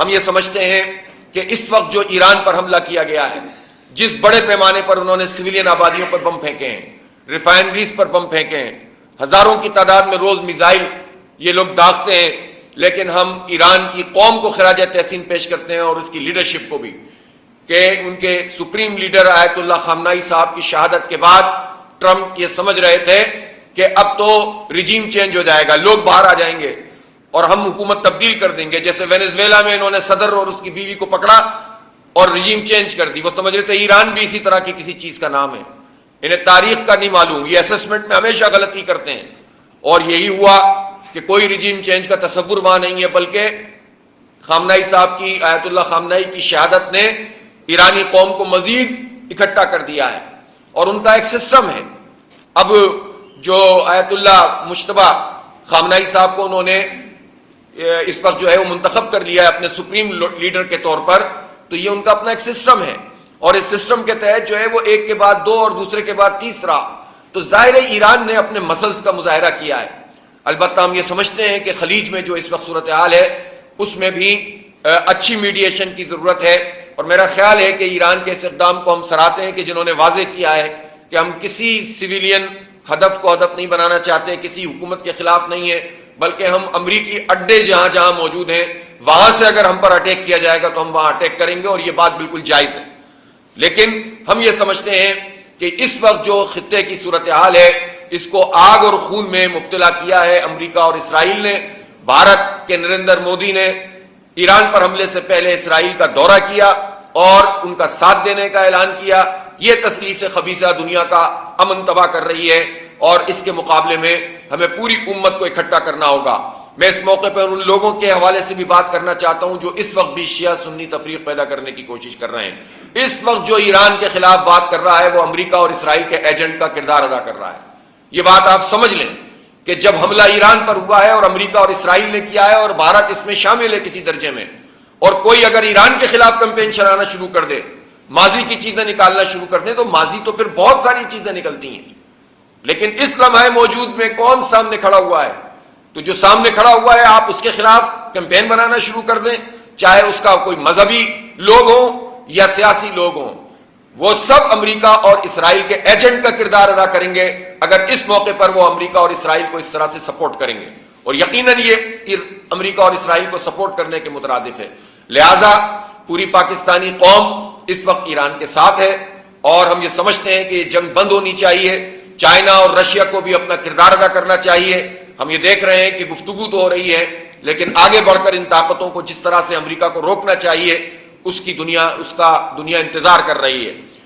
ہم یہ سمجھتے ہیں کہ اس وقت جو ایران پر حملہ کیا گیا ہے، جس بڑے پیمانے پر انہوں نے سویلین آبادیوں پر بم پھینکے ہیں، ریفائنریز پر بم پھینکے ہیں، ہزاروں کی تعداد میں روز میزائل یہ لوگ داغتے ہیں، لیکن ہم ایران کی قوم کو خراج تحسین پیش کرتے ہیں اور اس کی لیڈرشپ کو بھی، کہ ان کے سپریم لیڈر آیت اللہ خامنائی صاحب کی شہادت کے بعد ٹرمپ یہ سمجھ رہے تھے کہ اب تو رجیم چینج ہو جائے گا، لوگ باہر آ جائیں گے اور ہم حکومت تبدیل کر دیں گے، جیسے وینزویلا میں انہوں نے صدر اور اس کی بیوی کو پکڑا اور رجیم چینج کر دی۔ وہ سمجھ رہے تھے ایران بھی اسی طرح کی کسی چیز کا نام ہے، انہیں تاریخ کا نہیں معلوم، یہ اسسمنٹ میں ہمیشہ غلطی کرتے ہیں، اور یہی ہوا کہ کوئی رجیم چینج کا تصور وہاں نہیں ہے، بلکہ خامنائی صاحب کی، آیت اللہ خامنائی کی شہادت نے ایرانی قوم کو مزید اکٹھا کر دیا ہے، اور ان کا ایک سسٹم ہے۔ اب جو آیت اللہ مجتبی خامنائی صاحب کو انہوں نے اس وقت جو ہے وہ منتخب کر لیا ہے اپنے سپریم لیڈر کے طور پر، تو یہ ان کا اپنا ایک سسٹم ہے، اور اس سسٹم کے تحت جو ہے وہ ایک کے بعد دو اور دوسرے کے بعد تیسرا، تو ظاہر ہے ایران نے اپنے مسلز کا مظاہرہ کیا ہے۔ البتہ ہم یہ سمجھتے ہیں کہ خلیج میں جو اس وقت صورتحال ہے اس میں بھی اچھی میڈیشن کی ضرورت ہے، اور میرا خیال ہے کہ ایران کے اس اقدام کو ہم سراہتے ہیں کہ جنہوں نے واضح کیا ہے کہ ہم کسی سویلین ہدف کو ہدف نہیں بنانا چاہتے، کسی حکومت کے خلاف نہیں ہے، بلکہ ہم امریکی اڈے جہاں جہاں موجود ہیں وہاں سے اگر ہم پر اٹیک کیا جائے گا تو ہم وہاں اٹیک کریں گے، اور یہ بات بالکل جائز ہے۔ لیکن ہم یہ سمجھتے ہیں کہ اس وقت جو خطے کی صورتحال ہے اس کو آگ اور خون میں مبتلا کیا ہے امریکہ اور اسرائیل نے۔ بھارت کے نریندر مودی نے ایران پر حملے سے پہلے اسرائیل کا دورہ کیا اور ان کا ساتھ دینے کا اعلان کیا۔ یہ تثلیث خبیثہ دنیا کا امن تباہ کر رہی ہے، اور اس کے مقابلے میں ہمیں پوری امت کو اکٹھا کرنا ہوگا۔ میں اس موقع پر ان لوگوں کے حوالے سے بھی بات کرنا چاہتا ہوں جو اس وقت بھی شیعہ سنی تفریق پیدا کرنے کی کوشش کر رہے ہیں۔ اس وقت جو ایران کے خلاف بات کر رہا ہے وہ امریکہ اور اسرائیل کے ایجنٹ کا کردار ادا کر رہا ہے۔ یہ بات آپ سمجھ لیں کہ جب حملہ ایران پر ہوا ہے اور امریکہ اور اسرائیل نے کیا ہے اور بھارت اس میں شامل ہے کسی درجے میں، اور کوئی اگر ایران کے خلاف کمپین چلانا شروع کر دے، ماضی کی چیزیں نکالنا شروع کر دیں، تو ماضی تو پھر بہت ساری چیزیں نکلتی ہیں، لیکن اس لمحے موجود میں کون سامنے کھڑا ہوا ہے؟ تو جو سامنے کھڑا ہوا ہے آپ اس کے خلاف کیمپین بنانا شروع کر دیں، چاہے اس کا کوئی مذہبی لوگ ہوں یا سیاسی لوگ ہوں، وہ سب امریکہ اور اسرائیل کے ایجنٹ کا کردار ادا کریں گے اگر اس موقع پر وہ امریکہ اور اسرائیل کو اس طرح سے سپورٹ کریں گے، اور یقیناً یہ امریکہ اور اسرائیل کو سپورٹ کرنے کے مترادف ہے۔ لہذا پوری پاکستانی قوم اس وقت ایران کے ساتھ ہے، اور ہم یہ سمجھتے ہیں کہ یہ جنگ بند ہونی چاہیے۔ چائنا اور رشیا کو بھی اپنا کردار ادا کرنا چاہیے۔ ہم یہ دیکھ رہے ہیں کہ گفتگو تو ہو رہی ہے، لیکن آگے بڑھ کر ان طاقتوں کو جس طرح سے امریکہ کو روکنا چاہیے اس کا دنیا انتظار کر رہی ہے۔